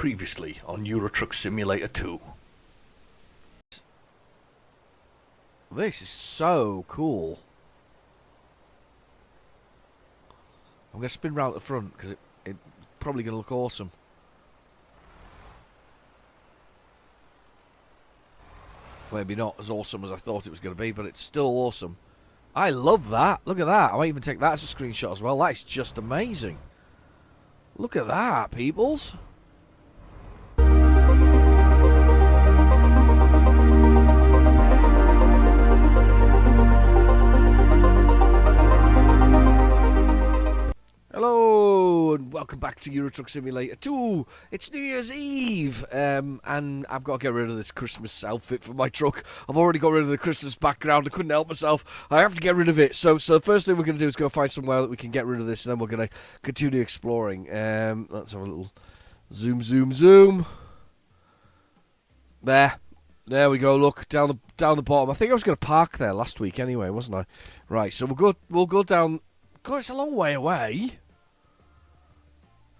Previously on Euro Truck Simulator 2. This is so cool. I'm going to spin round the front because it's probably going to look awesome. Maybe not as awesome as I thought it was going to be, but it's still awesome. I love that. Look at that. I might even take that as a screenshot as well. That's just amazing. Look at that, peoples. Hello and welcome back to Euro Truck Simulator 2. It's New Year's Eve, and I've got to get rid of this Christmas outfit for my truck. I've already got rid of the Christmas background. I couldn't help myself. I have to get rid of it. So the first thing we're going to do is go find somewhere that we can get rid of this, and then we're going to continue exploring. Let's have a little zoom. There we go. Look down the bottom. I think I was going to park there last week anyway, wasn't I? Right. So we'll go down. God, it's a long way away.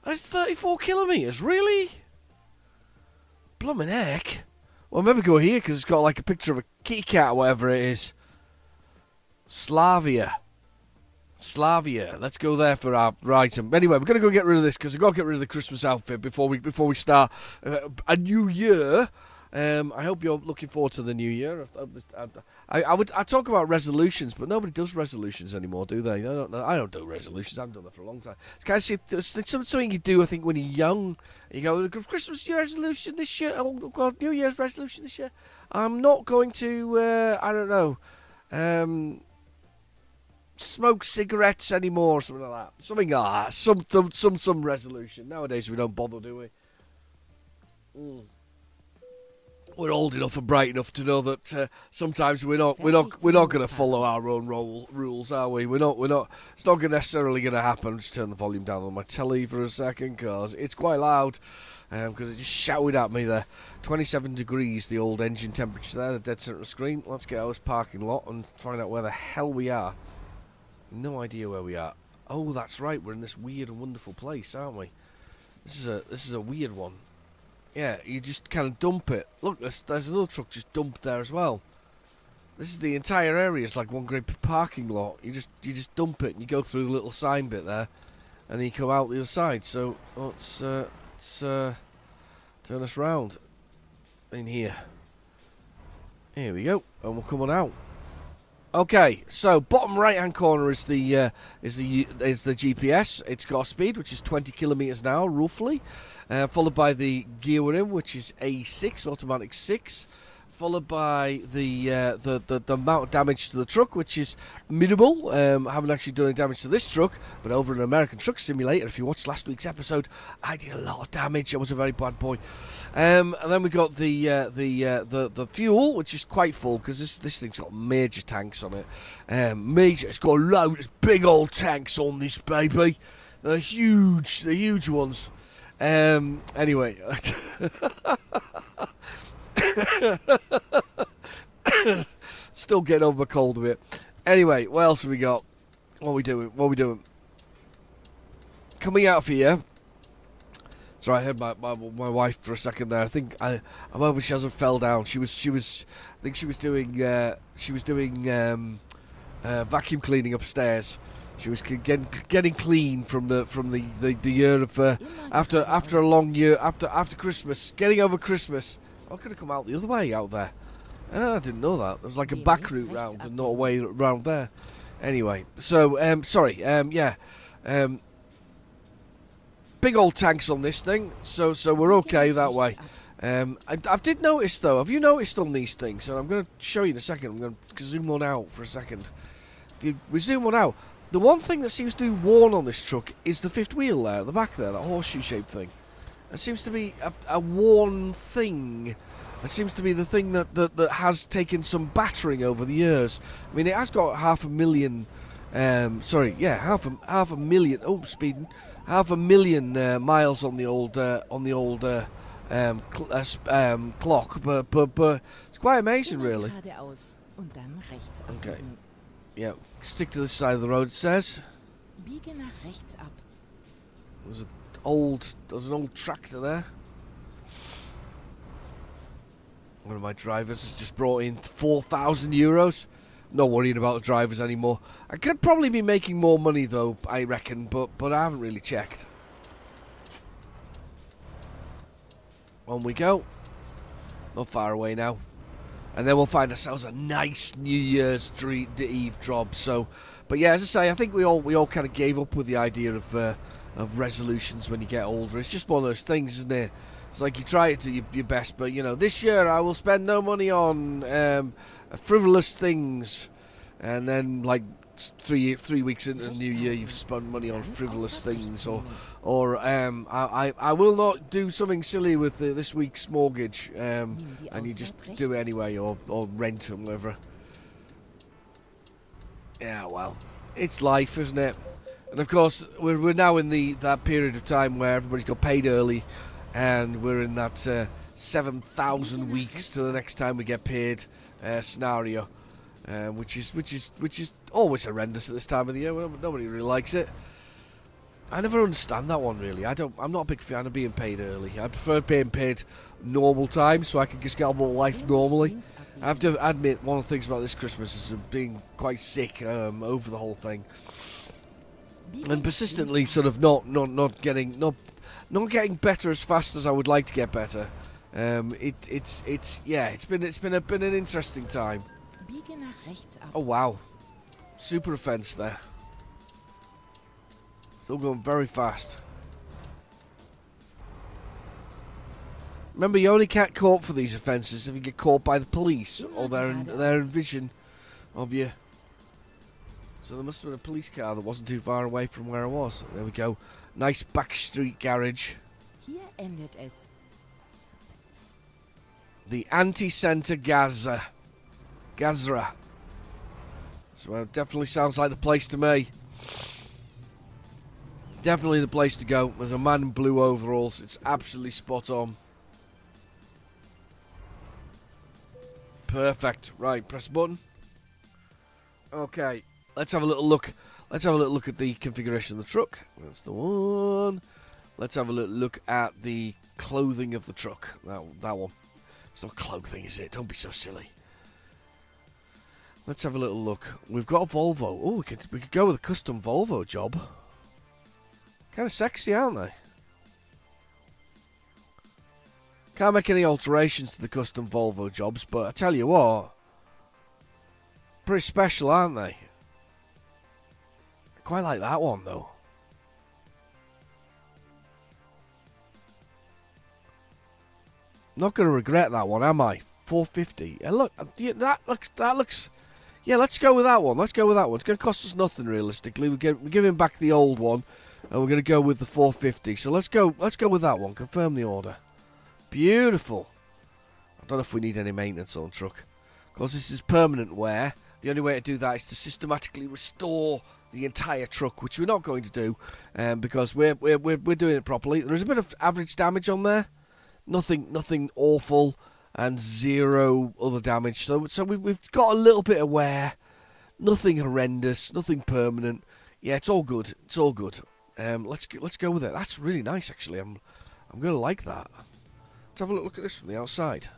That's 34 kilometres, really? Bloomin' heck. Well, maybe go here because it's got like a picture of a kitty cat or whatever it is. Slavia. Let's go there for our item. Anyway, we're going to go get rid of this because I've got to get rid of the Christmas outfit before we start a new year. I hope you're looking forward to the new year. I talk about resolutions, but nobody does resolutions anymore, do they? I don't do resolutions. I haven't done that for a long time. It's something you do, I think, when you're young. You go, Christmas resolution this year. Oh God, New Year's resolution this year. I'm not going to. Smoke cigarettes anymore, or something like that. Something like that. Some resolution. Nowadays we don't bother, do we? We're old enough and bright enough to know that sometimes we're not going to follow our own rules, are we? We're not. It's not necessarily going to happen. Just turn the volume down on my telly for a second because it's quite loud. Because it just shouted at me there. 27 degrees, the old engine temperature there, the dead center of the screen. Let's get out of this parking lot and find out where the hell we are. No idea where we are. Oh, that's right. We're in this weird and wonderful place, aren't we? This is a weird one. Yeah, you just kind of dump it. Look, there's another truck just dumped there as well. This is the entire area. It's like one great parking lot. You just dump it and you go through the little sign bit there, and then you come out the other side. So let's turn us round in here. Here we go, and we'll come on out. Okay, so bottom right-hand corner is the GPS. It's got a speed which is 20 kilometers an hour, roughly, followed by the gear we're in, which is A6, automatic 6, followed by the amount of damage to the truck, which is minimal. I haven't actually done any damage to this truck, but over in American Truck Simulator, if you watched last week's episode, I did a lot of damage. I was a very bad boy. And then we got the fuel, which is quite full because this thing's got major tanks on it. It's got loads, big old tanks on this baby. They're huge ones. Anyway. Still getting over my cold a bit. Anyway, what else have we got? What are we doing? Coming out of here. So I heard my wife for a second there. I think I'm hoping she hasn't fell down. She was doing vacuum cleaning upstairs. She was getting clean from the year of after a long year after Christmas, getting over Christmas. I could have come out the other way out there. I didn't know that. There's like a back route round and not a way round there. Anyway, so big old tanks on this thing. So we're okay that way. I did notice though. Have you noticed on these things? And I'm going to show you in a second. I'm going to zoom one out for a second. We zoom one out. The one thing that seems to be worn on this truck is the fifth wheel there at the back there, that horseshoe-shaped thing. It seems to be a worn thing. It seems to be the thing that has taken some battering over the years. I mean, it has got 500,000. Half a million. Oh, speeding. 500,000 miles on the old clock, but it's quite amazing, really. Okay. Yeah, stick to this side of the road, it says. There's an old tractor there. One of my drivers has just brought in €4,000. Not worrying about the drivers anymore. I could probably be making more money though, I reckon, but I haven't really checked. On we go. Not far away now. And then we'll find ourselves a nice New Year's Eve job. So, but yeah, as I say, I think we all kind of gave up with the idea of resolutions when you get older. It's just one of those things, isn't it? It's like you try to do your best, but you know, this year I will spend no money on frivolous things, and then like 3 weeks into the new year, you've spent money on frivolous things, or I will not do something silly with this week's mortgage, and you just do it anyway, or rent or whatever. Yeah, well, it's life, isn't it? And of course, we're now in that period of time where everybody's got paid early, and we're in that 7,000 weeks to the next time we get paid scenario. Which is always horrendous at this time of the year. Nobody really likes it. I never understand that one really. I'm not a big fan of being paid early. I prefer being paid normal time so I can just get on with life normally. I have to admit, one of the things about this Christmas is being quite sick over the whole thing, and persistently sort of not getting better as fast as I would like to get better. It's been an interesting time. Oh wow, super offence there. Still going very fast. Remember, you only get caught for these offences if you get caught by the police or they're in vision of you. So there must have been a police car that wasn't too far away from where I was. There we go. Nice backstreet garage. Hier endet es. The Anti-Center Gazra. So it definitely sounds like the place to me. Definitely the place to go. There's a man in blue overalls. It's absolutely spot on. Perfect. Right, press the button. Okay, let's have a little look. Let's have a little look at the configuration of the truck. That's the one. Let's have a little look at the clothing of the truck. That one. It's not clothing, is it? Don't be so silly. Let's have a little look. We've got a Volvo. Oh, we could go with a custom Volvo job. Kind of sexy, aren't they? Can't make any alterations to the custom Volvo jobs, but I tell you what, pretty special, aren't they? I quite like that one, though. Not going to regret that one, am I? 450. Look, that looks. Yeah, let's go with that one. It's going to cost us nothing realistically. We're giving back the old one, and we're going to go with the 450. So let's go with that one. Confirm the order. Beautiful. I don't know if we need any maintenance on the truck, because this is permanent wear. The only way to do that is to systematically restore the entire truck, which we're not going to do, because we're doing it properly. There is a bit of average damage on there. Nothing awful, and zero other damage. So we've got a little bit of wear. Nothing horrendous. Nothing permanent. Yeah, it's all good. Let's go with it. That's really nice, actually. I'm gonna like that. Let's have a look at this from the outside.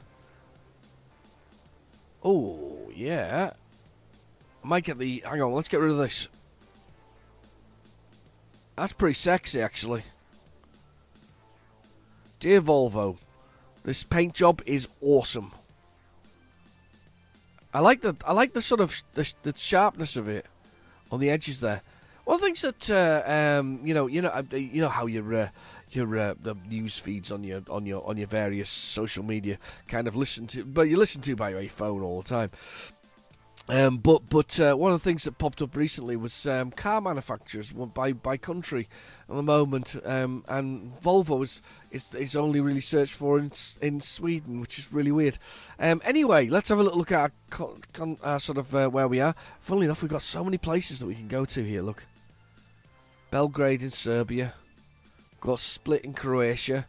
Oh yeah. I might get the. Hang on. Let's get rid of this. That's pretty sexy, actually. Dear Volvo, this paint job is awesome. I like the sort of the sharpness of it on the edges there. One of the things that you know how your the news feeds on your various social media kind of listen to by your phone all the time. But one of the things that popped up recently was car manufacturers by country at the moment, and Volvo is only really searched for in Sweden, which is really weird. Anyway, let's have a little look at our sort of where we are. Funnily enough, we've got so many places that we can go to here. Look, Belgrade in Serbia, we've got Split in Croatia,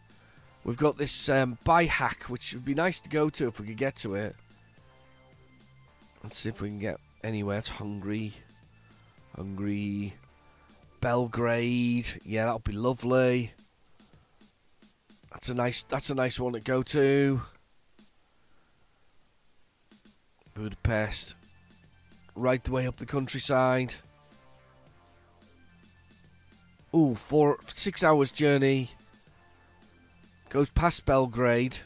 we've got this Bihak, which would be nice to go to if we could get to it. Let's see if we can get anywhere. It's Hungary, Belgrade. Yeah, that'll be lovely. That's a nice one to go to. Budapest. Right the way up the countryside. Ooh, 6 hours journey. Goes past Belgrade.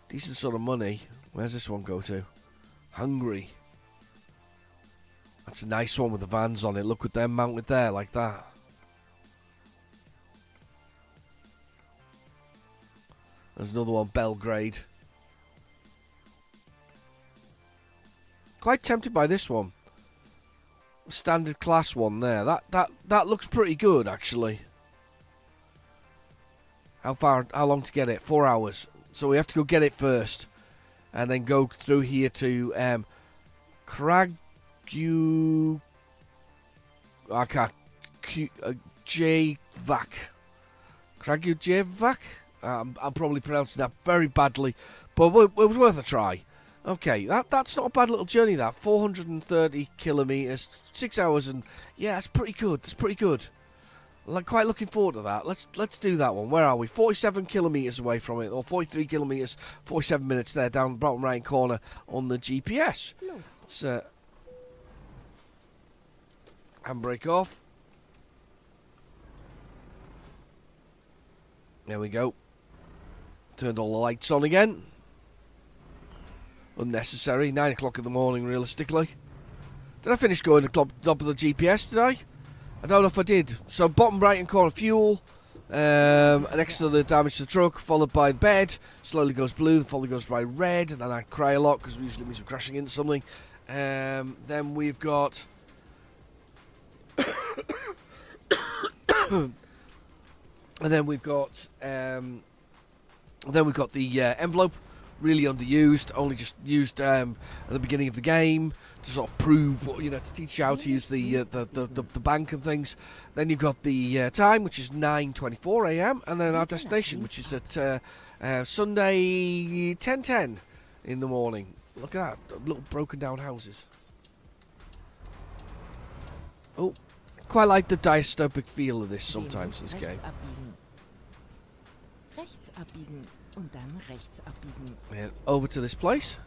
Decent sort of money. Where's this one go to? Hungary. That's a nice one with the vans on it. Look at them mounted there like that. There's another one, Belgrade. Quite tempted by this one. Standard class one there. That looks pretty good actually. How long to get it? 4 hours. So we have to go get it first. And then go through here to Kragujevac. Kragujevac? I'm probably pronouncing that very badly, but it was worth a try. Okay, that's not a bad little journey, that. 430 kilometres, 6 hours, and yeah, that's pretty good. That's pretty good. Quite looking forward to that. Let's do that one. Where are we? 47 kilometres away from it, or 43 kilometres, 47 minutes there, down the bottom right corner on the GPS. Let's handbrake off. There we go. Turned all the lights on again. Unnecessary. 9 o'clock in the morning, realistically. Did I finish going to the top of the GPS, did I? I don't know if I did. So bottom right hand corner, fuel. Next to the damage to the truck, followed by bed. Slowly goes blue, followed goes by red. And then I cry a lot because it usually means we're crashing into something. Then we've got... And then we've got the envelope, really underused, only just used at the beginning of the game to sort of prove, to teach you how to use the bank and things. Then you've got the time, which is 9:24 a.m, and then our destination, which is at Sunday 10:10 in the morning. Look at that, little broken down houses. Oh, quite like the dystopic feel of this sometimes, this game. Rechts abbiegen und dann rechts abbiegen. And over to this place.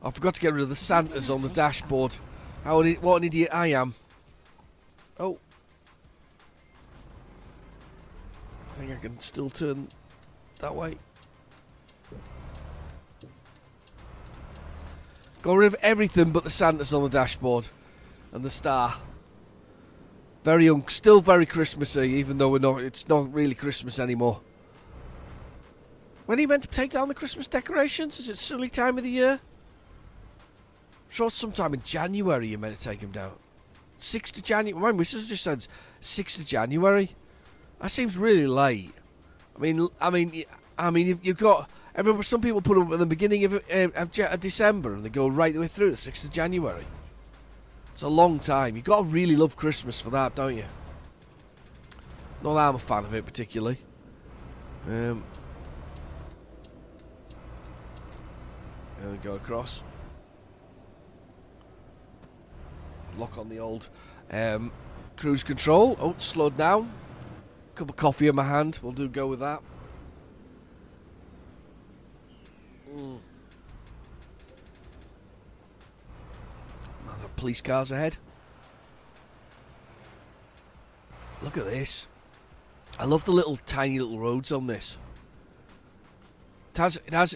I forgot to get rid of the Santas on the dashboard. What an idiot I am. Oh. I think I can still turn that way. Got rid of everything but the Santas on the dashboard. And the star. Still very Christmassy, even though it's not really Christmas anymore. When are you meant to take down the Christmas decorations? Is it silly time of the year? I'm sure sometime in January you're meant to take them down. 6th of January. My missus just said 6th of January. That seems really late. I mean, you've got some people put them at the beginning of December and they go right the way through the 6th of January. It's a long time. You've got to really love Christmas for that, don't you? Not that I'm a fan of it particularly. There we go across. Lock on the old cruise control. Oh, it's slowed down. Cup of coffee in my hand. We'll go with that. Police cars ahead. Look at this. I love the tiny little roads on this. It has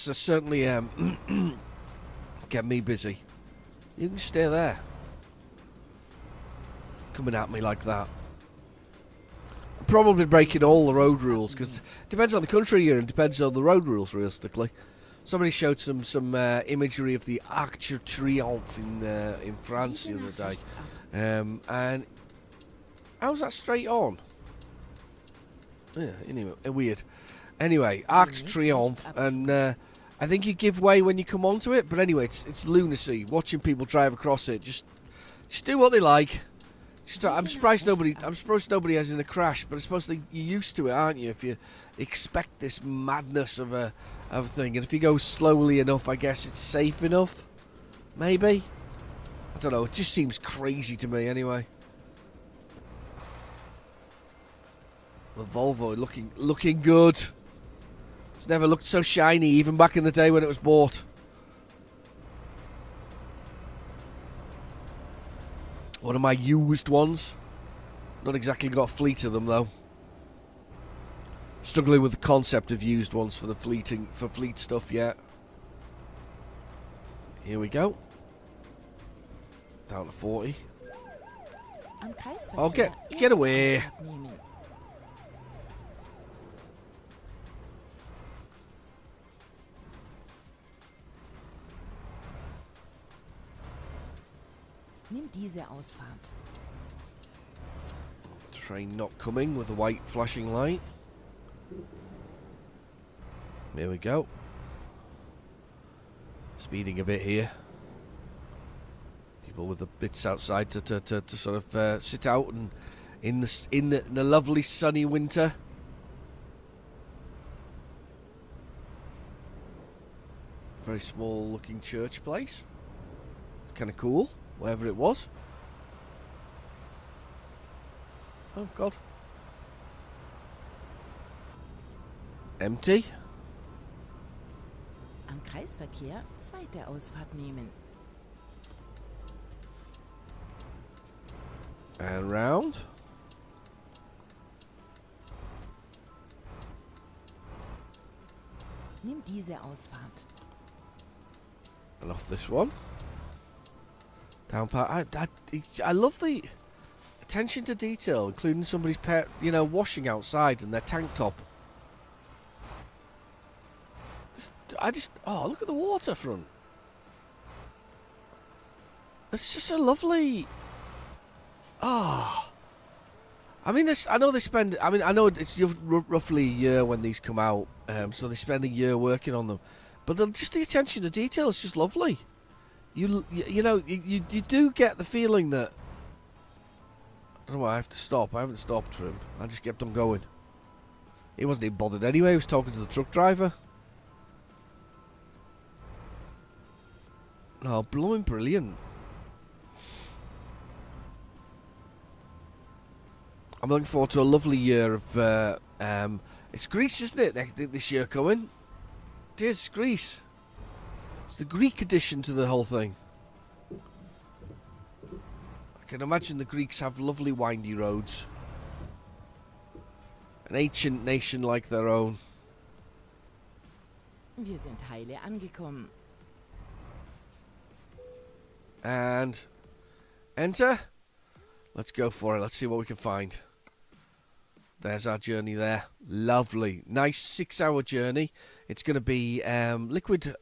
certainly get me busy. You can stay there. Coming at me like that. I'm probably breaking all the road rules because it depends on the country you're in. Depends on the road rules realistically. Somebody showed some imagery of the Arc de Triomphe in France the other day, and how's that straight on? Yeah, anyway, weird. Anyway, Arc de Triomphe, and I think you give way when you come onto it. But anyway, it's lunacy. Watching people drive across it, just do what they like. I'm surprised nobody has in a crash, but I suppose you're used to it, aren't you? If you expect this madness of a thing, and if you go slowly enough, I guess it's safe enough. Maybe. I don't know. It just seems crazy to me, anyway. The Volvo looking good. It's never looked so shiny, even back in the day when it was bought. One of my used ones. Not exactly got a fleet of them though. Struggling with the concept of used ones for fleet stuff yet. Here we go. Down to 40. Oh, get away. Nimm diese Ausfahrt. Train not coming with a white flashing light. There we go. Speeding a bit here. People with the bits outside to sort of sit out and in the lovely sunny winter. Very small looking church place. It's kind of cool, whatever it was. Oh God. Empty. Am Kreisverkehr zweite Ausfahrt nehmen. And round. Nimm diese Ausfahrt. And off this one. Down part. I love the attention to detail, including somebody's washing outside and their tank top. Oh, look at the waterfront. It's just a lovely. Oh, I mean, I know they spend. I mean, I know it's roughly a year when these come out, so they spend a year working on them. But just the attention to detail is just lovely. You do get the feeling that. I don't know why I have to stop. I haven't stopped for him. I just kept on going. He wasn't even bothered anyway. He was talking to the truck driver. Oh, blooming brilliant. I'm looking forward to a lovely year of... it's Greece, isn't it, this year coming? It is, Greece. It's the Greek addition to the whole thing. I can imagine the Greeks have lovely windy roads. An ancient nation like their own. Wir sind heile angekommen. And enter. Let's go for it. Let's see what we can find. There's our journey there. Lovely. Nice 6-hour journey. It's going to be liquid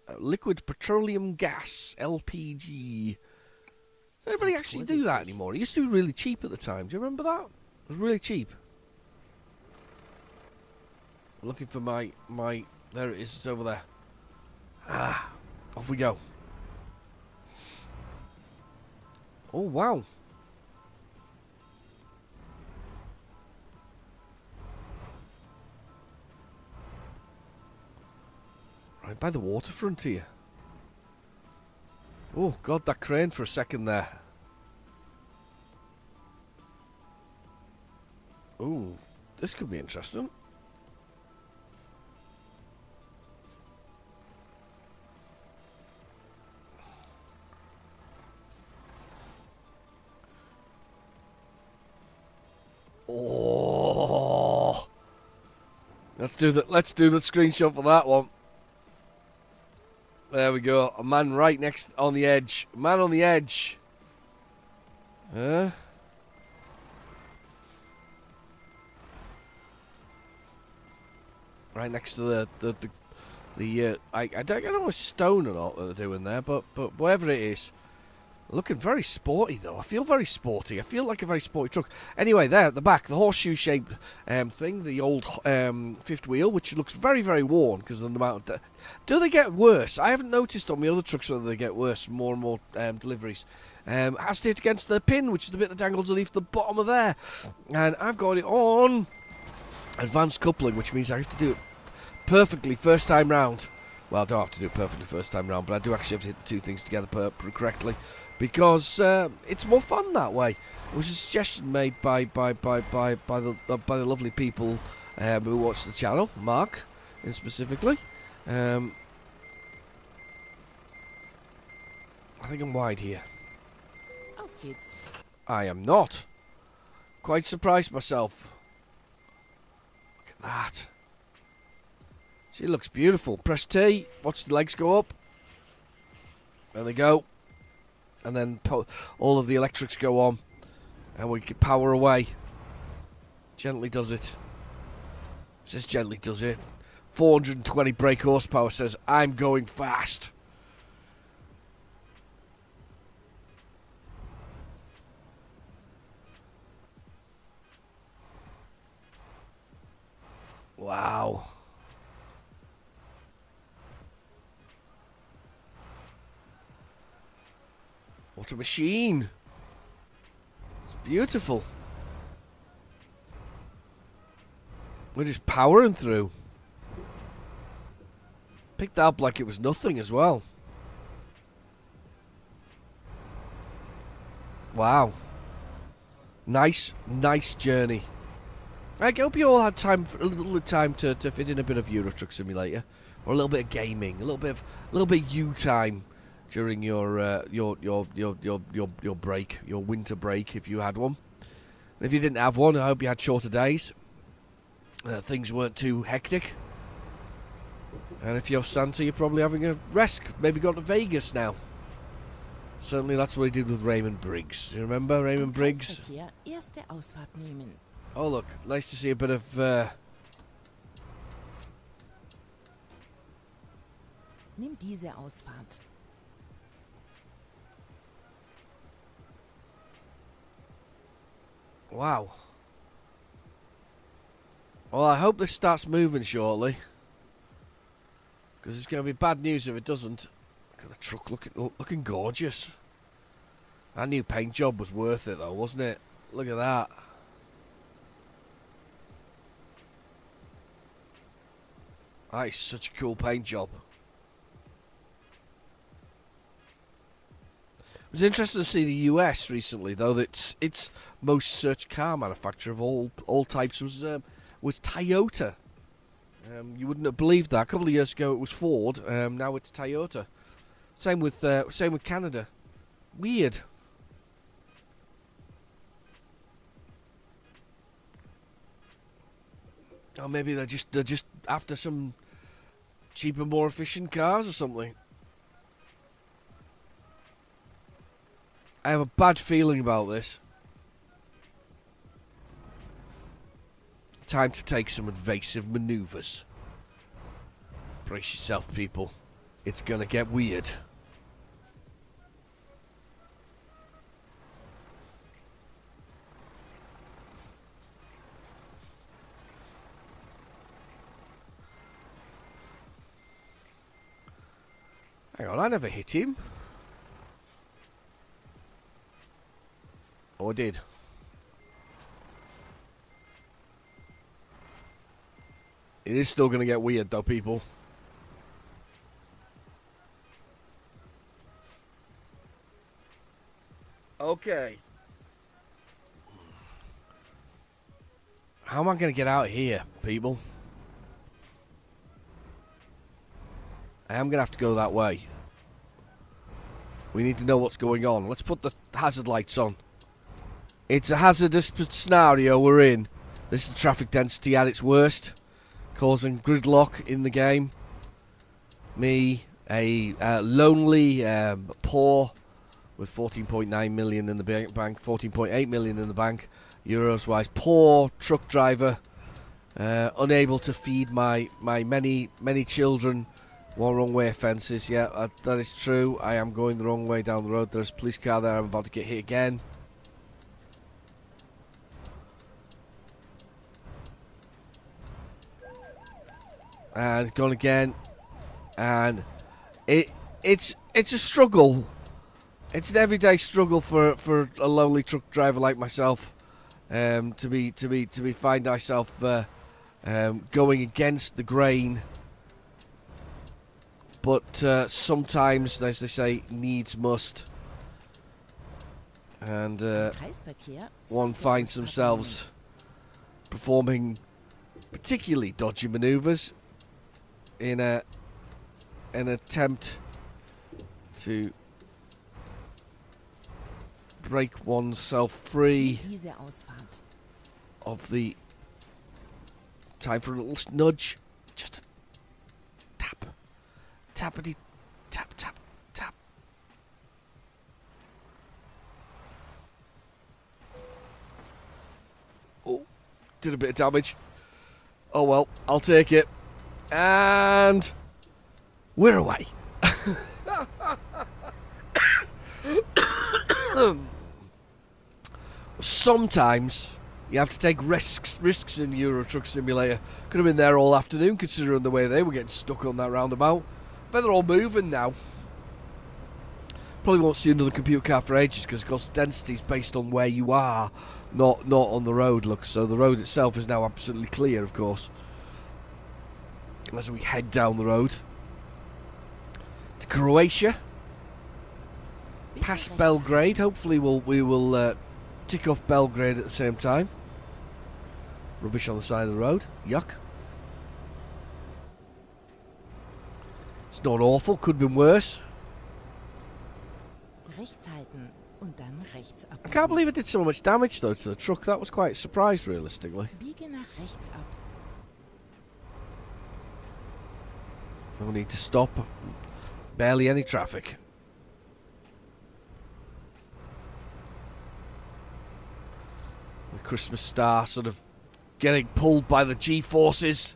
petroleum gas, LPG. Does anybody actually do that anymore? It used to be really cheap at the time. Do you remember that? It was really cheap. I'm looking for my... There it is. It's over there. Ah. Off we go. Oh, wow. Right by the waterfront here. Oh, God, that crane for a second there. Oh, this could be interesting. Oh, let's do the screenshot for that one. There we go. A man right next on the edge. Man on the edge. Right next to I don't know if stone or not that they're doing there, but whatever it is. Looking very sporty, though. I feel very sporty. I feel like a very sporty truck. Anyway, there at the back, the horseshoe-shaped thing, the old fifth wheel, which looks very, very worn because of the amount of... Do they get worse? I haven't noticed on the other trucks whether they get worse, more and more deliveries. Has it against the pin, which is the bit that dangles underneath the bottom of there. And I've got it on advanced coupling, which means I have to do it perfectly first time round. Well, I don't have to do it perfectly first time round, but I do actually have to hit the two things together correctly. Because it's more fun that way. It was a suggestion made by the lovely people who watch the channel. Mark, in specifically. I think I'm wide here. Auf geht's. I am not. Quite surprised myself. Look at that. She looks beautiful. Press T. Watch the legs go up. There they go. And then all of the electrics go on. And we can power away. Gently does it. Says gently does it. 420 brake horsepower says I'm going fast. Wow. What a machine. It's beautiful. We're just powering through. Picked up like it was nothing as well. Wow. Nice journey. I hope you all had time, a little time to fit in a bit of Euro Truck Simulator, or a little bit of gaming, a little bit you time during your break, your winter break, if you had one. And if you didn't have one, I hope you had shorter days. Things weren't too hectic. And if you're Santa, you're probably having a rest. Maybe gone to Vegas now. Certainly that's what he did with Raymond Briggs. Do you remember Raymond Briggs? Kreisverkehr, erste Ausfahrt nehmen. Oh look, nice to see a bit of Nimm diese Ausfahrt. wow. Well, I hope this starts moving shortly. Because it's going to be bad news if it doesn't. Look at the truck looking gorgeous. That new paint job was worth it though, wasn't it? Look at that. That is such a cool paint job. It was interesting to see the US recently, though, that its most searched car manufacturer of all types was Toyota. You wouldn't have believed that. A couple of years ago it was Ford. Now it's Toyota. Same with Canada. Weird. Or maybe they're just after some cheaper, more efficient cars or something. I have a bad feeling about this. Time to take some evasive maneuvers. Brace yourself, people. It's gonna get weird. Hang on, I never hit him. Oh, I did. It is still going to get weird, though, people. Okay. How am I going to get out of here, people? I am going to have to go that way. We need to know what's going on. Let's put the hazard lights on. It's a hazardous scenario we're in. This is traffic density at its worst, causing gridlock in the game. Me, a lonely, poor, with 14.9 million in the bank, 14.8 million in the bank, euros-wise, poor truck driver, unable to feed my many children. One wrong way offences, yeah, that is true. I am going the wrong way down the road. There's a police car there. I'm about to get hit again. And gone again. And it's a struggle. It's an everyday struggle for a lowly truck driver like myself, to find myself going against the grain. But sometimes, as they say, needs must. And one finds themselves performing particularly dodgy manoeuvres in an attempt to break oneself free Diese Ausfahrt. of the time for a little nudge. Just a tap. Tappity tap tap tap. Oh, did a bit of damage. Oh well, I'll take it. And we're away. Sometimes you have to take risks in Euro Truck Simulator. Could have been there all afternoon considering the way they were getting stuck on that roundabout. But they're all moving now. Probably won't see another computer car for ages because, of course, density is based on where you are, not on the road. Look, so the road itself is now absolutely clear, of course. As we head down the road to Croatia, past Belgrade. Hopefully, we will tick off Belgrade at the same time. Rubbish on the side of the road. Yuck. It's not awful. Could have been worse. Rechts halten und dann rechts I abbiegen. can't believe it did so much damage though to the truck. That was quite a surprise, realistically. Biege nach rechts ab. No need to stop. Barely any traffic. The Christmas star sort of getting pulled by the G-forces.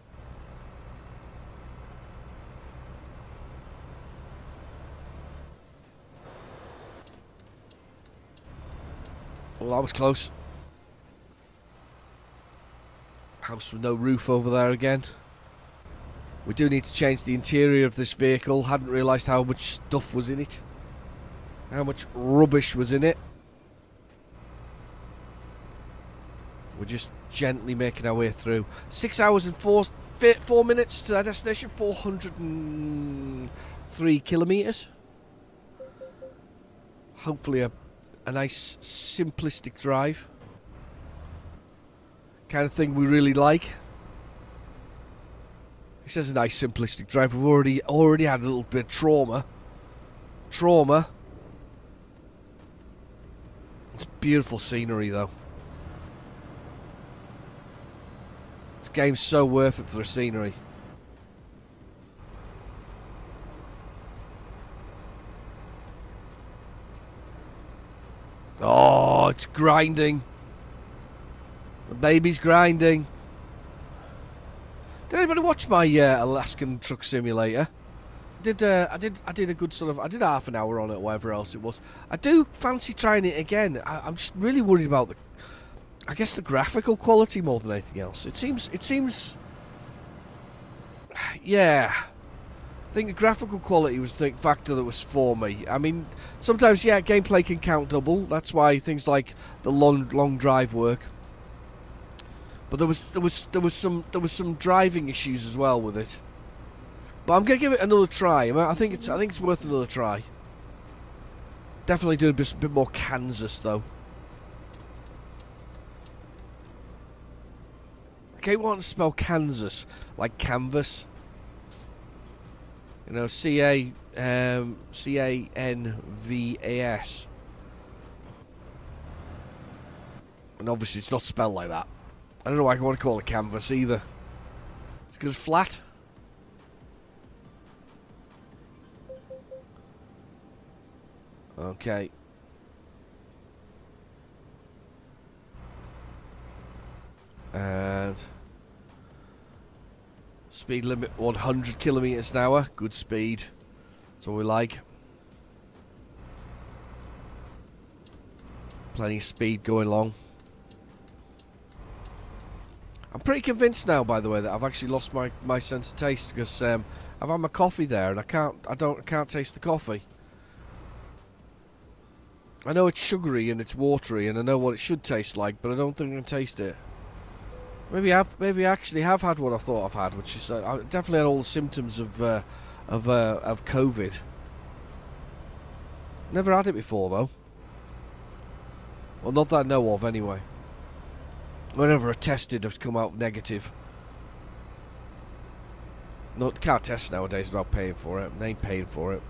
Well, that was close. House with no roof over there again. We do need to change the interior of this vehicle. Hadn't realised how much stuff was in it. How much rubbish was in it. We're just gently making our way through. 6 hours and 4 minutes to our destination. 403 kilometres. Hopefully a nice simplistic drive. Kind of thing we really like. He says a nice simplistic drive. We've already had a little bit of trauma. It's beautiful scenery though. This game's so worth it for the scenery. Oh, it's grinding. The baby's grinding. Did anybody watch my Alaskan Truck Simulator? I did a good sort of. I did half an hour on it, or whatever else it was. I do fancy trying it again. I'm just really worried about the. I guess the graphical quality more than anything else. It seems. Yeah. I think the graphical quality was the factor that was for me. I mean, sometimes gameplay can count double. That's why things like the long drive work. But there was some driving issues as well with it. But I'm gonna give it another try. I think it's worth another try. Definitely do a bit more Kansas though. Okay, want to spell Kansas like canvas. You know, C-A-N-V-A-S. And obviously it's not spelled like that. I don't know why I want to call it canvas either. It's because it's flat. Okay. And speed limit 100 kilometers an hour. Good speed. That's all we like. Plenty of speed going along. I'm pretty convinced now, by the way, that I've actually lost my sense of taste because I've had my coffee there and I can't taste the coffee. I know it's sugary and it's watery and I know what it should taste like, but I don't think I can taste it. Maybe I actually have had what I thought I've had, which is I definitely had all the symptoms of COVID. Never had it before though. Well, not that I know of, anyway. Whenever I tested, I've come out negative. No, can't test nowadays without paying for it. They ain't paying for it.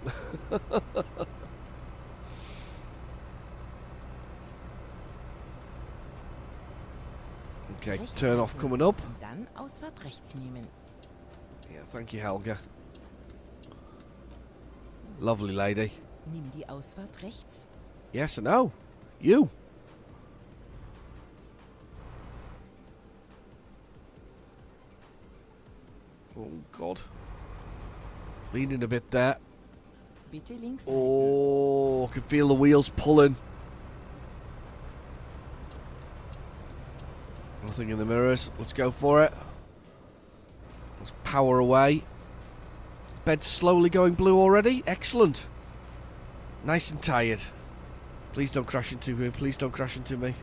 Okay, Rechts turn off halten coming up. Und dann Ausfahrt rechts nehmen. Yeah, thank you, Helga. Lovely lady. Nimm die Ausfahrt rechts. Yes or no? You. Oh, God. Leaning a bit there. Bitte links halten. Oh, I can feel the wheels pulling. Nothing in the mirrors. Let's go for it. Let's power away. Bed's slowly going blue already. Excellent. Nice and tired. Please don't crash into me. Please don't crash into me.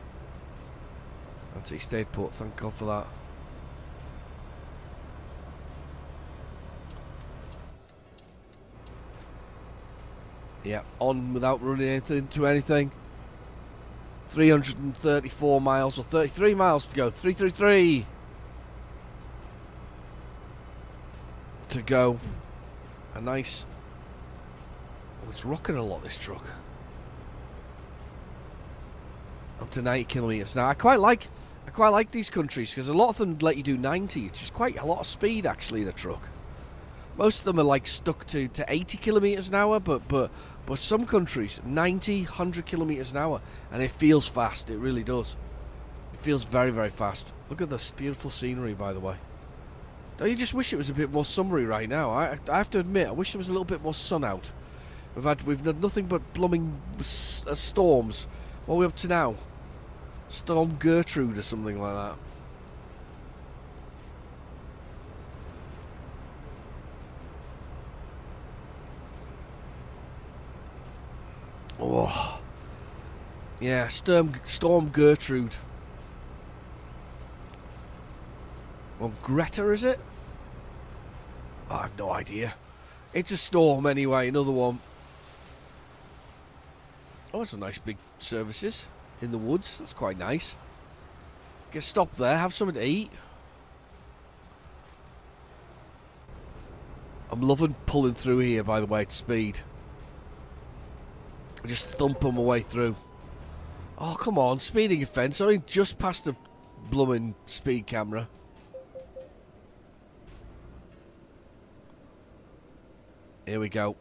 That's it. He stayed put. Thank God for that. Yeah, on without running anything to anything. 334 miles or 33 miles to go. 333 to go. A nice. Oh, it's rocking a lot, this truck. Up to 90 kilometers now. I quite like these countries because a lot of them let you do 90. It's just quite a lot of speed actually in a truck. Most of them are like stuck to 80 kilometers an hour, but some countries 90, 100 kilometers an hour, and it feels fast. It really does. It feels very, very fast. Look at this beautiful scenery, by the way. Don't you just wish it was a bit more summery right now? I have to admit, I wish there was a little bit more sun out. We've had nothing but blooming storms. What are we up to now? Storm Gertrude or something like that. Oh, yeah, Storm Gertrude. Well, Greta, is it? Oh, I have no idea. It's a storm anyway, another one. Oh, it's a nice big services in the woods. That's quite nice. Get stopped there, have something to eat. I'm loving pulling through here, by the way, at speed. I just thump them my way through. Oh, come on, speeding offence. I only just passed the blooming speed camera. Here we go.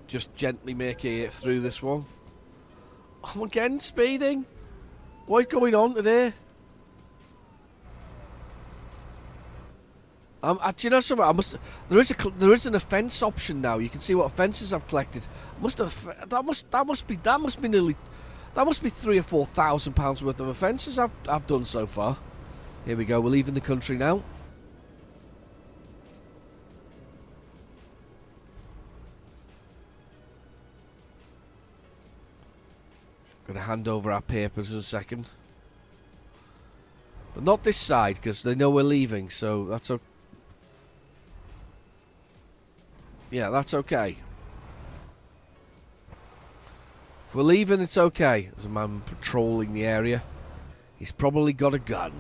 Just gently making it through this one. I'm again speeding. What is going on today? Do you know something? There is an offence option now. You can see what offences I've collected. That must be nearly £3,000 or £4,000 worth of offences I've done so far. Here we go. We're leaving the country now. Gonna hand over our papers in a second. But not this side, because they know we're leaving, so that's okay. Yeah, that's okay. If we're leaving, it's okay. There's a man patrolling the area. He's probably got a gun.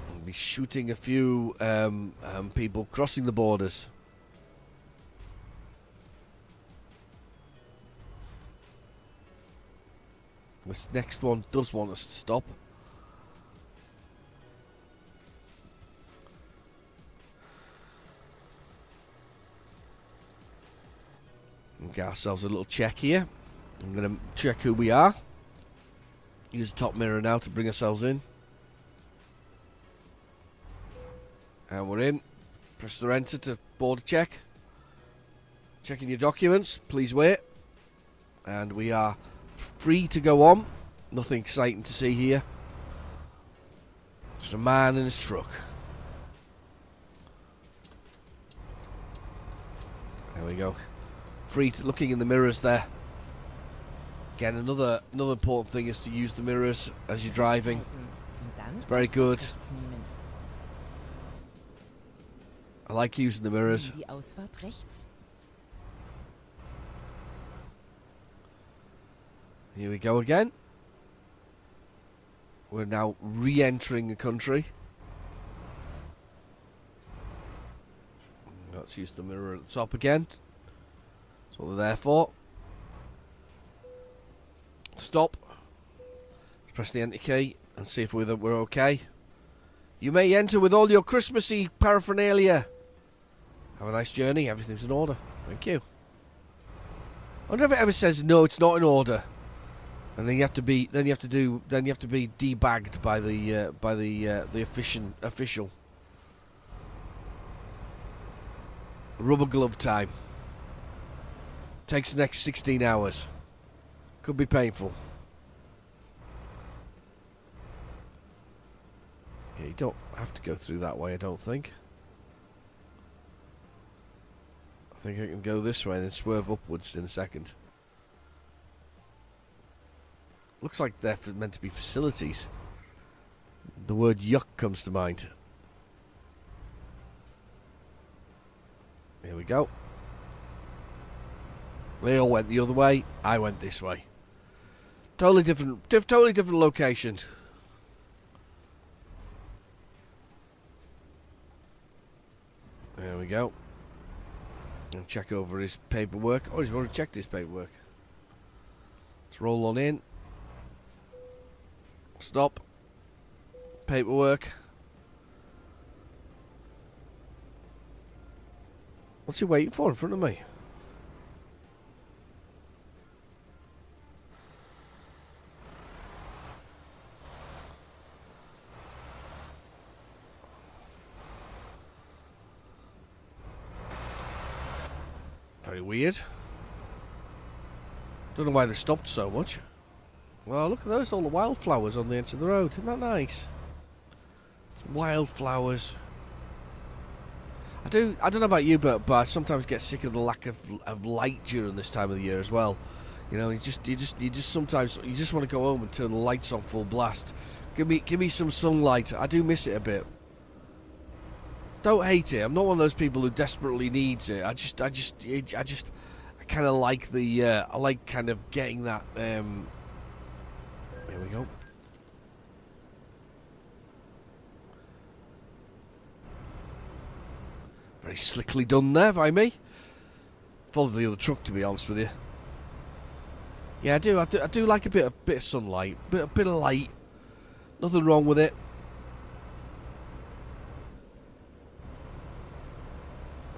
He'll be shooting a few people crossing the borders. This next one does want us to stop. And get ourselves a little check here. I'm going to check who we are. Use the top mirror now to bring ourselves in. And we're in. Press the enter to border check. Checking your documents. Please wait. And we are free to go on. Nothing exciting to see here. Just a man in his truck. There we go. Free to looking in the mirrors there. Again, another important thing is to use the mirrors as you're driving. It's very good. I like using the mirrors. Die Ausfahrt rechts. Here we go again. We're now re-entering the country. Let's use the mirror at the top again. That's what they're there for. Stop. Press the enter key and see if we're okay. You may enter with all your Christmassy paraphernalia. Have a nice journey. Everything's in order. Thank you. I wonder if it ever says no, it's not in order, and then you have to be debagged by the official. Rubber glove time. Takes the next 16 hours. Could be painful. Yeah, you don't have to go through that way, I don't think. I think I can go this way and then swerve upwards in a second. Looks like they're meant to be facilities. The word yuck comes to mind. Here we go. They all went the other way. I went this way. Totally different location. There we go. And check over his paperwork. Oh, he's already checked his paperwork. Let's roll on in. Stop. Paperwork. What's he waiting for in front of me? Very weird. Don't know why they stopped so much. Well, look at those, all the wildflowers on the edge of the road. Isn't that nice? Some wildflowers. I don't know about you, but I sometimes get sick of the lack of light during this time of the year as well. You know, you just sometimes you just want to go home and turn the lights on full blast. Give me some sunlight. I do miss it a bit. Don't hate it. I'm not one of those people who desperately needs it. I kind of like the I like kind of getting that. Here we go. Very slickly done there by me. Follow the other truck, to be honest with you. Yeah, I do like a bit of sunlight, a bit of light. Nothing wrong with it.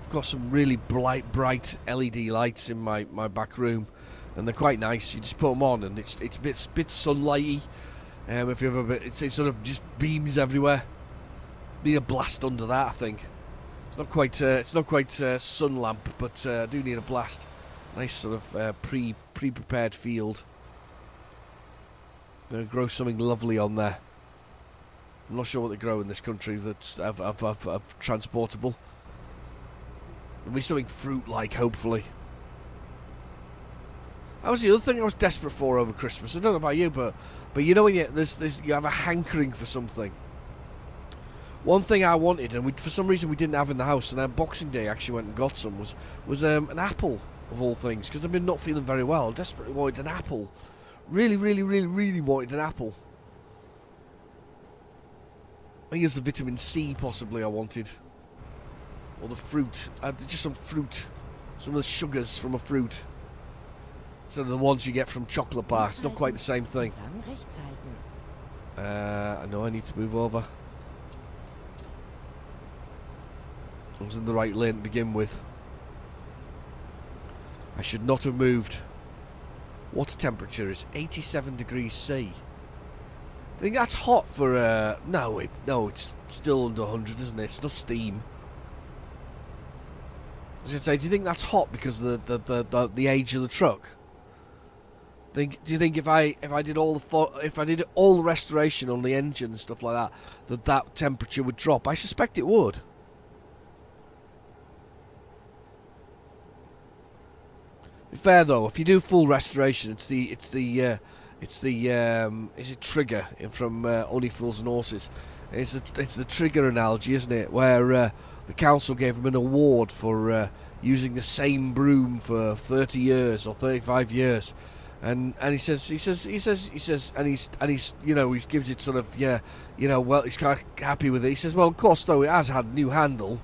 I've got some really bright LED lights in my back room, and they're quite nice. You just put them on, and it's a bit sunlighty. If you have a bit, it sort of just beams everywhere. Need a blast under that, I think. It's not quite sun lamp, but I do need a blast. Nice sort of pre-prepared field. I'm going to grow something lovely on there. I'm not sure what they grow in this country that's of transportable. There'll be something fruit-like, hopefully. That was the other thing I was desperate for over Christmas. I don't know about you, but you know when you have a hankering for something. One thing I wanted, and for some reason we didn't have in the house, and then Boxing Day actually went and got some, was an apple, of all things, because I've been not feeling very well. I desperately wanted an apple. Really wanted an apple. I think it's the vitamin C, possibly, I wanted. Or the fruit. Just some fruit. Some of the sugars from a fruit. Instead of the ones you get from chocolate bar. It's not quite the same thing. I know I need to move over. I was in the right lane to begin with. I should not have moved. Water temperature is 87 degrees C. I think that's hot for no, it's still under 100, isn't it? It's not steam. I was going to say, do you think that's hot because of the age of the truck? Do you think if I did all the restoration on the engine and stuff like that temperature would drop? I suspect it would. Fair though, if you do full restoration, it's the Trigger from Only Fools and Horses. It's the Trigger analogy, isn't it? Where the council gave him an award for using the same broom for 30 years or 35 years, And he says, and he's, you know, he gives it sort of, yeah, you know, well, he's kind of happy with it. He says, well, of course, though, it has had a new handle,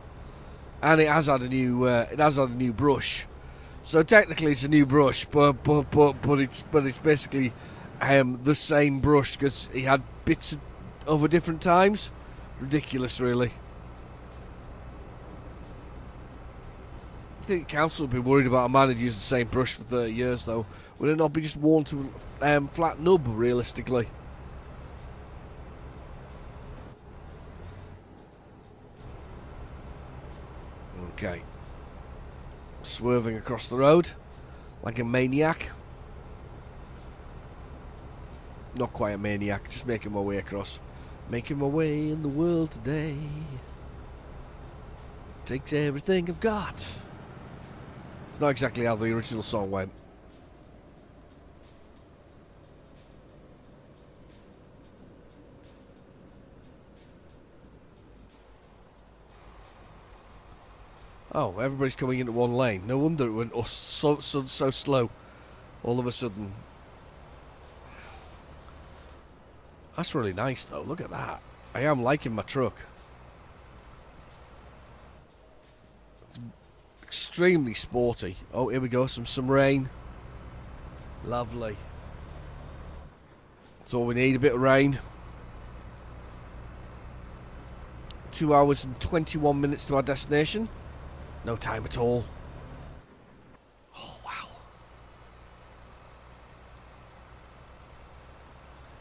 and it has had a new brush. So technically, it's a new brush, but it's basically the same brush because he had bits over different times. Ridiculous, really. I think the council would be worried about a man who'd used the same brush for 30 years, though. Would it not be just worn to flat nub, realistically? Okay. Swerving across the road like a maniac. Not quite a maniac, just making my way across. Making my way in the world today. Takes everything I've got. It's not exactly how the original song went. Oh, everybody's coming into one lane. No wonder it went so slow all of a sudden. That's really nice, though. Look at that. I am liking my truck. It's extremely sporty. Oh, here we go. Some rain. Lovely. That's all we need, a bit of rain. 2 hours and 21 minutes to our destination. No time at all. Oh, wow.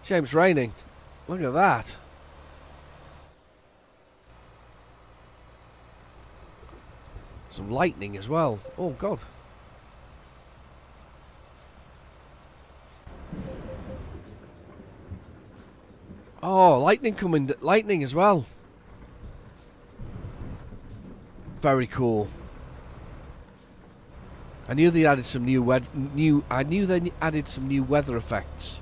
Shame it's raining. Look at that. Some lightning as well. Oh, God. Oh, lightning as well. Very cool. I knew they added some I knew they added some new weather effects.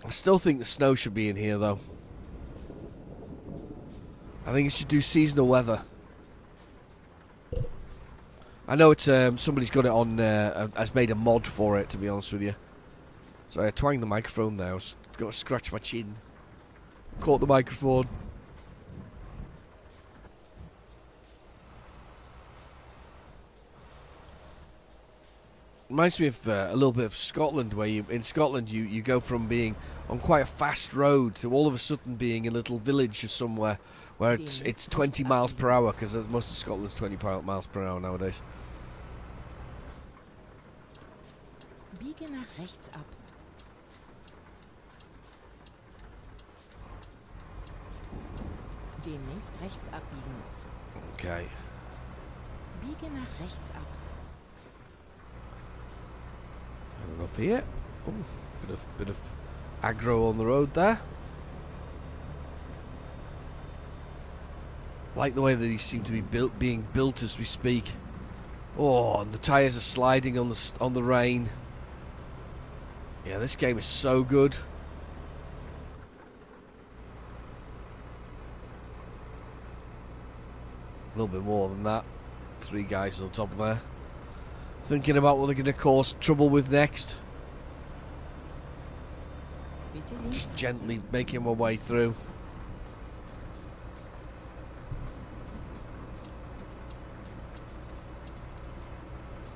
I still think the snow should be in here, though. I think it should do seasonal weather. I know it's somebody's got it on, has made a mod for it, to be honest with you. Sorry, I twanged the microphone there. I was got to scratch my chin. Caught the microphone. Reminds me of a little bit of Scotland, where in Scotland you go from being on quite a fast road to all of a sudden being in a little village or somewhere where it's 20 miles per hour, because most of Scotland's 20 miles per hour nowadays. Biege nach rechts ab. Demnächst rechts abbiegen. Okay. Biege nach rechts ab. And up here. Oh, bit of aggro on the road there. Like the way that he seemed to be being built as we speak. Oh, and the tyres are sliding on the rain. Yeah, this game is so good. A little bit more than that. 3 guys on top of there. Thinking about what they're going to cause trouble with next. Just gently making my way through.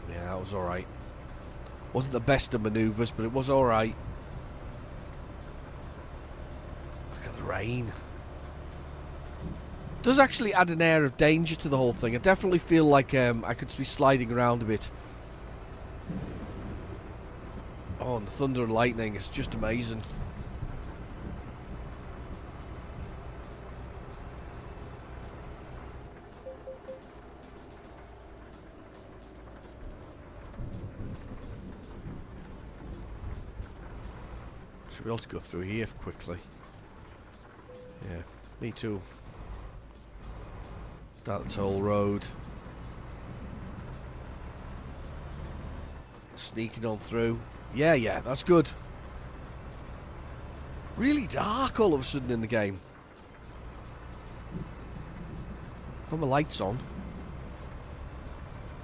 Yeah, that was alright. Wasn't the best of manoeuvres, but it was alright. Look at the rain. Does actually add an air of danger to the whole thing. I definitely feel like I could be sliding around a bit. Oh, and the thunder and lightning is just amazing. Should be able to go through here quickly. Yeah, me too. Start the toll road. Sneaking on through. Yeah, that's good. Really dark all of a sudden in the game. Put my lights on.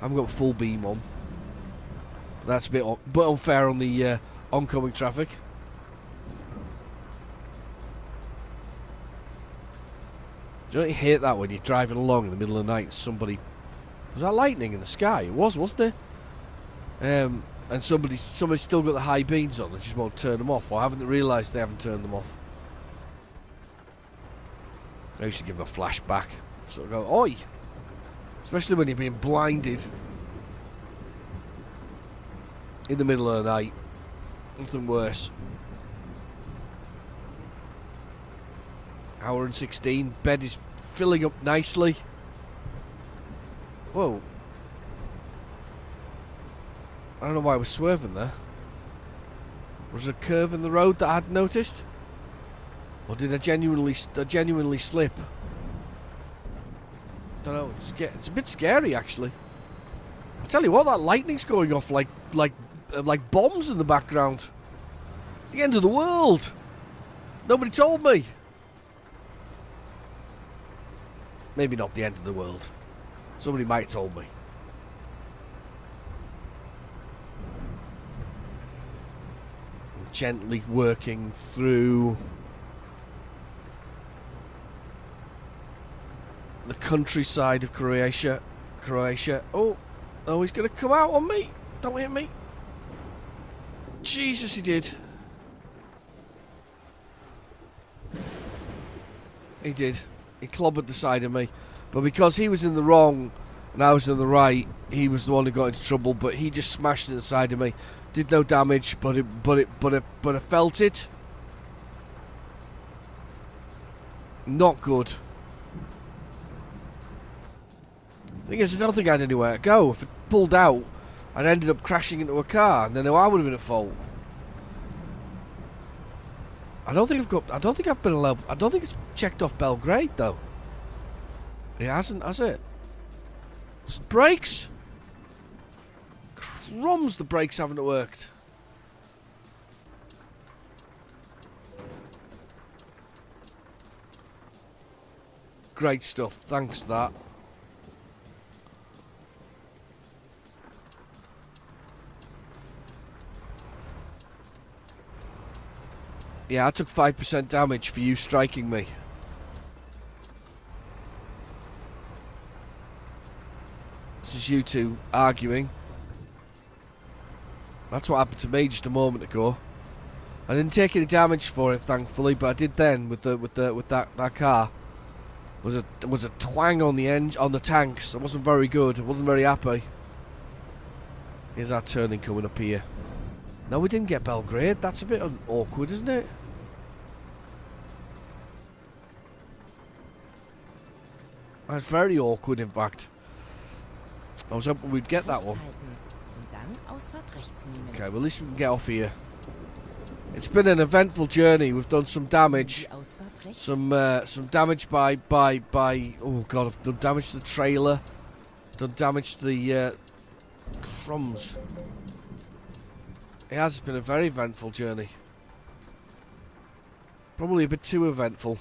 haven't got full beam on. That's a bit unfair on the oncoming traffic. Don't you hate that when you're driving along in the middle of the night and somebody... Was that lightning in the sky? It was, wasn't it? And somebody's still got the high beams on. They just won't turn them off. Or haven't they realised they haven't turned them off? I should give them a flashback. Sort of go, oi! Especially when you're being blinded in the middle of the night. Nothing worse. Hour and 16. Bed is filling up nicely. Whoa. I don't know why I was swerving there. Was there a curve in the road that I hadn't noticed? Or did I genuinely slip? Don't know. It's a bit scary, actually. I tell you what, that lightning's going off like bombs in the background. It's the end of the world. Nobody told me. Maybe not the end of the world. Somebody might have told me. I'm gently working through the countryside of Croatia. Oh, he's going to come out on me. Don't hit me. Jesus, he did. He did. He clobbered the side of me. But because he was in the wrong and I was in the right, he was the one who got into trouble. But he just smashed the side of me. Did no damage, but I felt it. Not good. Thing is, I don't think I had anywhere to go. If it pulled out, I'd ended up crashing into a car, and then I would have been at fault. I don't think I've been allowed. I don't think it's checked off Belgrade though. It hasn't, has it? Brakes. Crumbs, the brakes haven't worked. Great stuff. Thanks for that. Yeah, I took 5% damage for you striking me. This is you two arguing. That's what happened to me just a moment ago. I didn't take any damage for it, thankfully, but I did then with that car. Was a twang on the on the tanks. It wasn't very good. I wasn't very happy. Here's our turning coming up here. No, we didn't get Belgrade. That's a bit awkward, isn't it? That's very awkward, in fact. I was hoping we'd get that one. Okay, well, at least we can get off here. It's been an eventful journey. We've done some damage. Some damage by oh god, I've done damage to the trailer. Done damage to the crumbs. It has been a very eventful journey. Probably a bit too eventful.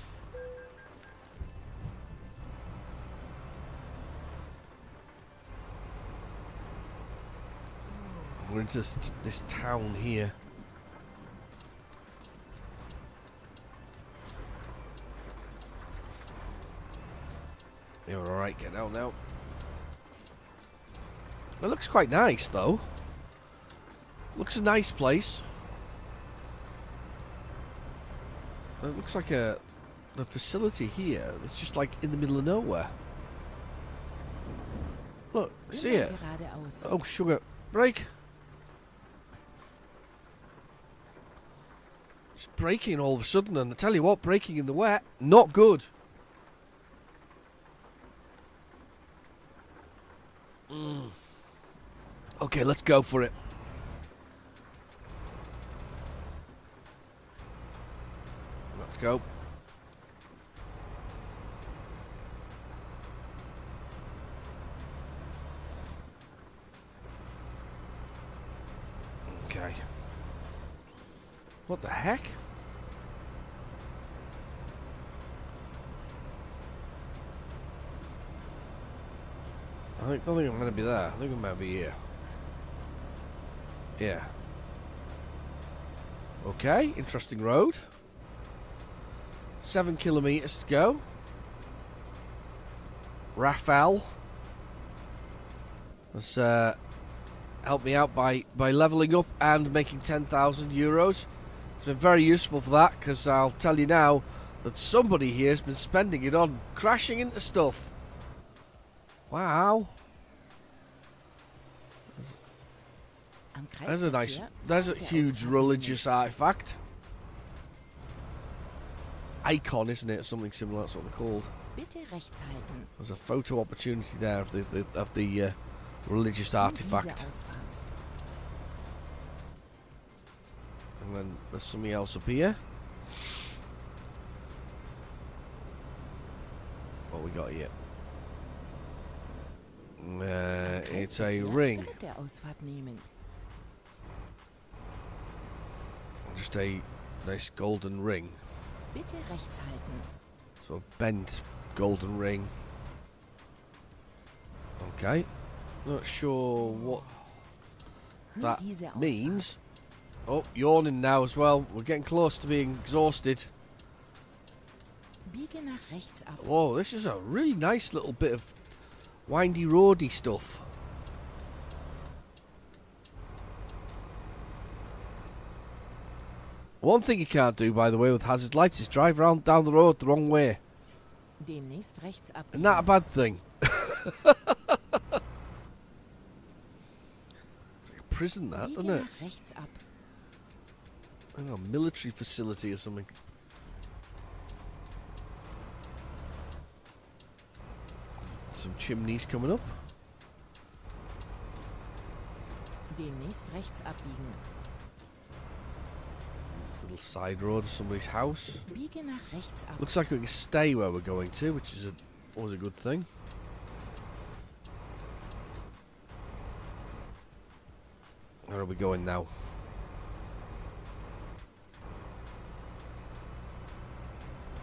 We're into this town here. You're alright, get out now. It looks quite nice though. Looks a nice place. It looks like the facility here. It's just like in the middle of nowhere. Look, see it? Oh, sugar. Brake. Just braking all of a sudden, and I tell you what, braking in the wet, not good. Okay, let's go for it. Let's go. Okay. What the heck? don't think I'm going to be there. I think I might be here. Yeah. Okay, interesting road. 7 kilometres to go. Raphael has helped me out by levelling up and making 10,000 euros. It's been very useful for that, because I'll tell you now that somebody here has been spending it on crashing into stuff. Wow. There's a nice, there's a huge religious artifact. Icon, isn't it? Something similar, that's what they're called. Bitte rechts halten. There's a photo opportunity there of the religious artifact. And then there's something else up here. What we got here? It's a ring. Just a nice golden ring. Bitte rechts halten. So a bent golden ring. Okay. Not sure what that means. Oh, yawning now as well. We're getting close to being exhausted. Biege nach rechts ab. Whoa, this is a really nice little bit of windy roady stuff. One thing you can't do, by the way, with hazard lights is drive around down the road the wrong way. Demnächst rechts ab. Isn't that a bad thing? It's like a prison, that, doesn't it? Nach rechts ab. I don't know, a military facility or something. Some chimneys coming up. Demnächst rechts abbiegen. Little side road of somebody's house. Biege nach rechts ab. Looks like we can stay where we're going to, which is always a good thing. Where are we going now?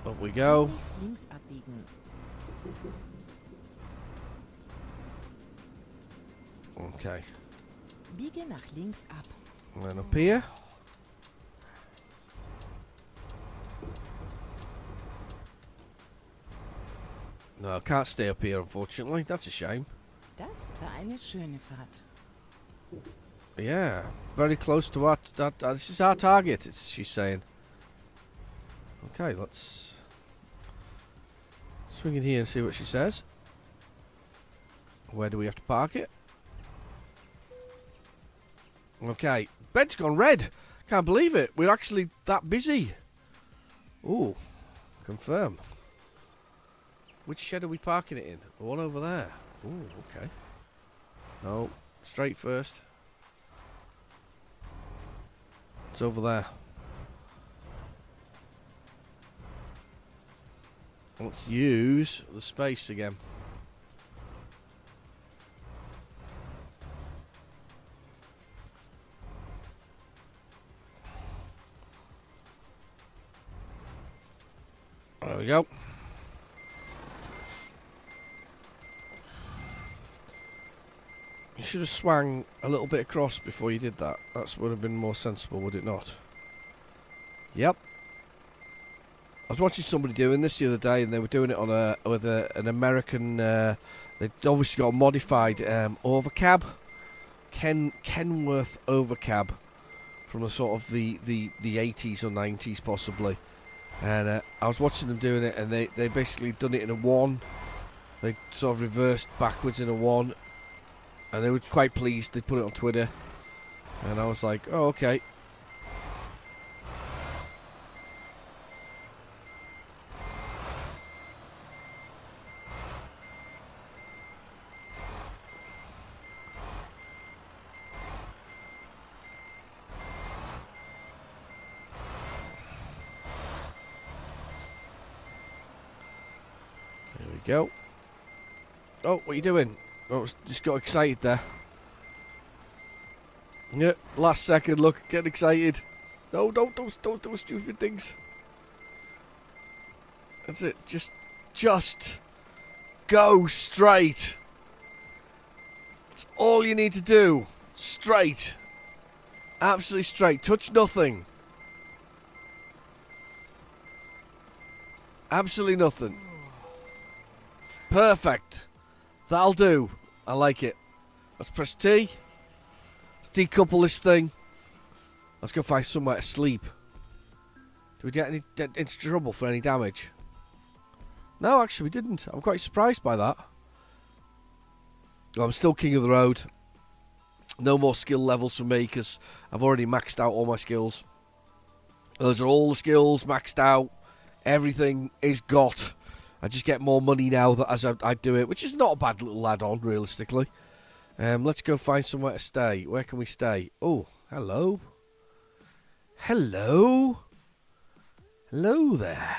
Up we go. Demnächst links abbiegen. Okay. Biege nach links ab. And then up here. No, I can't stay up here, unfortunately. That's a shame. Das war eine schöne Fahrt. Yeah, very close to what this is our target. She's saying. Okay, let's swing in here and see what she says. Where do we have to park it? Okay, bed's gone red. Can't believe it. We're actually that busy. Ooh, confirm. Which shed are we parking it in? The one over there. Ooh, okay. No, straight first. It's over there. Let's use the space again. There we go. You should have swung a little bit across before you did that. That would have been more sensible, would it not? Yep. I was watching somebody doing this the other day, and they were doing it on an American. They'd obviously got a modified overcab, Kenworth overcab, from the sort of the 80s or 90s possibly. And I was watching them doing it, and they basically done it in a one. They sort of reversed backwards in a one. And they were quite pleased. They put it on Twitter. And I was like, oh, okay. There we go. Oh, what are you doing? Oh, just got excited there. Yeah, last second, look, getting excited. No, don't do stupid things. That's it, just go straight. That's all you need to do. Straight. Absolutely straight. Touch nothing. Absolutely nothing. Perfect. That'll do. I like it. Let's press T. Let's decouple this thing. Let's go find somewhere to sleep. Did we get into trouble for any damage? No, actually we didn't. I'm quite surprised by that. Well, I'm still king of the road. No more skill levels for me because I've already maxed out all my skills. Those are all the skills maxed out. Everything is got. I just get more money now that as I do it, which is not a bad little add-on, realistically. Let's go find somewhere to stay. Where can we stay? Oh, hello. Hello. Hello there.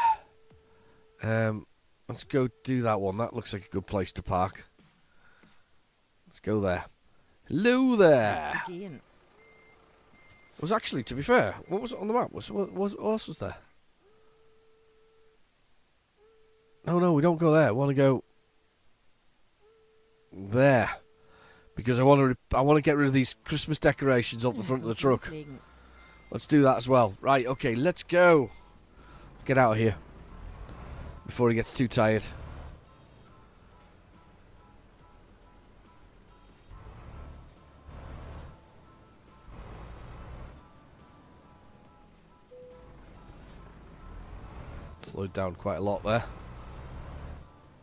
Let's go do that one. That looks like a good place to park. Let's go there. Hello there. Was actually, to be fair, what was it on the map? What else was there? No, we don't go there. I want to go there because I want to get rid of these Christmas decorations off the front of the truck. Let's do that as well. Right, okay, let's go. Let's get out of here before he gets too tired. Slowed down quite a lot there.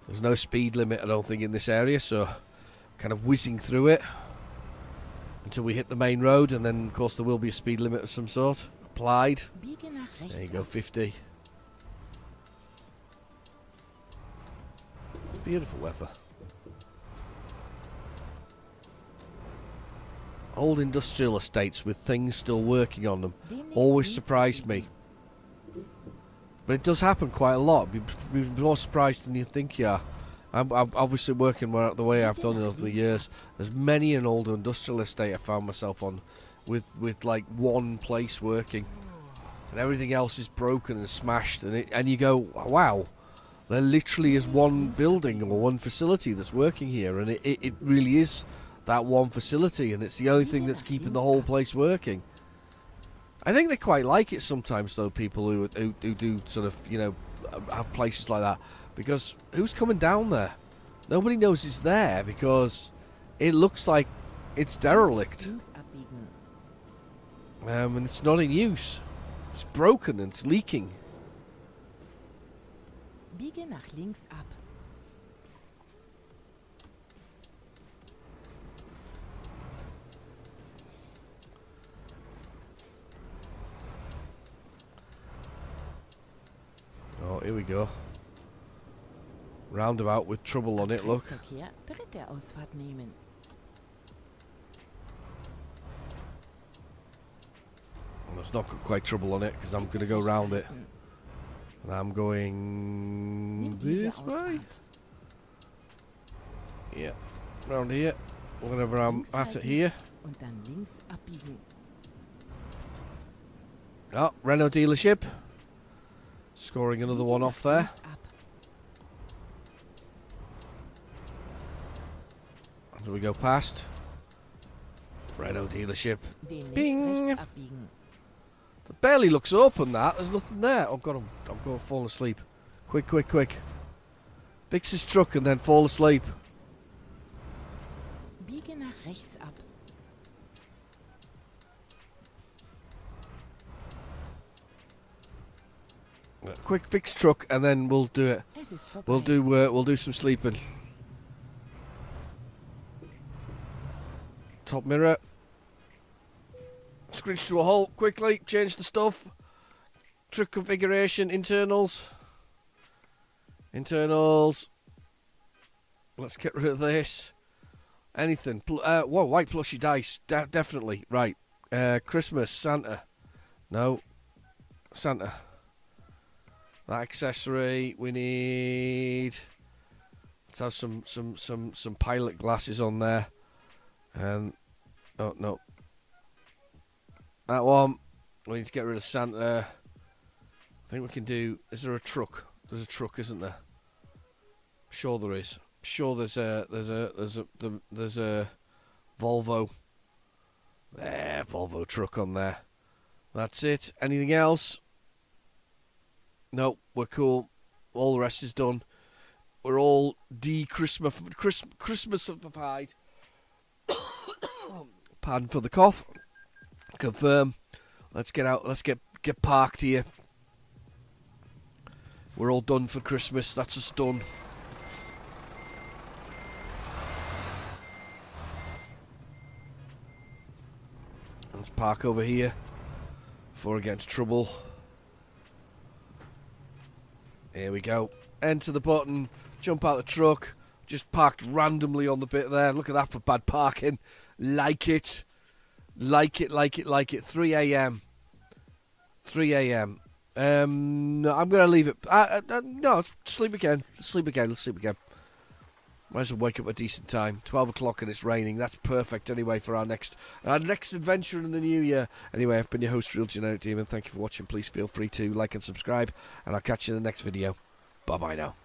There's no speed limit, I don't think, in this area, so kind of whizzing through it until we hit the main road, and then, of course, there will be a speed limit of some sort applied. There you go, 50. It's beautiful weather. Old industrial estates with things still working on them always surprised me. But it does happen quite a lot. You're more surprised than you think you are. I'm obviously working the way I've done it over the years. There's many an old industrial estate I found myself on with like one place working. And everything else is broken and smashed. And you go, wow, there literally is one building or one facility that's working here. And it really is that one facility. And it's the only thing that's keeping the whole place working. I think they quite like it sometimes, though, people who do sort of, have places like that. Because who's coming down there? Nobody knows it's there because it looks like it's derelict. And it's not in use. It's broken and it's leaking. Biege nach links ab. Oh, here we go. Roundabout with trouble on it, look. Kreisverkehr, dritte Ausfahrt nehmen. Well, there's not quite trouble on it because I'm going to go round it. And I'm going this way. Yeah, round here. Whenever I'm at it here. Und dann links abbiegen. Oh, Renault dealership. Scoring another one off there. As we go past. Renault dealership. Bing! That barely looks open, that. There's nothing there. Oh, God, I'm going to fall asleep. Quick. Fix his truck and then fall asleep. Biege nach rechts ab. Quick fix truck and then we'll do it. We'll do some sleeping. Top mirror. Screech to a halt quickly. Change the stuff. Truck configuration. Internals. Let's get rid of this. Anything. Whoa, white plushy dice. Definitely. Right. Christmas. Santa. No. Santa. That accessory. We need. Let's have some pilot glasses on there. And oh no. That one. We need to get rid of Santa. I think we can do. Is there a truck? There's a truck, isn't there? Sure there is. Sure there's a Volvo. There, Volvo truck on there. That's it. Anything else? Nope, we're cool. All the rest is done. We're all Christmasified. Pardon for the cough. Confirm. Let's get out. Let's get parked here. We're all done for Christmas. That's us done. Let's park over here before I get into trouble. Here we go. Enter the button. Jump out the truck. Just parked randomly on the bit there. Look at that for bad parking. Like it. Like it, like it, like it. 3 a.m. 3 a.m. No, I'm going to leave it. No, sleep again. Sleep again. Let's sleep again. Might as well wake up at a decent time. 12 o'clock and it's raining. That's perfect anyway for our next adventure in the new year. Anyway, I've been your host, Real Generic Demon. Thank you for watching. Please feel free to like and subscribe. And I'll catch you in the next video. Bye-bye now.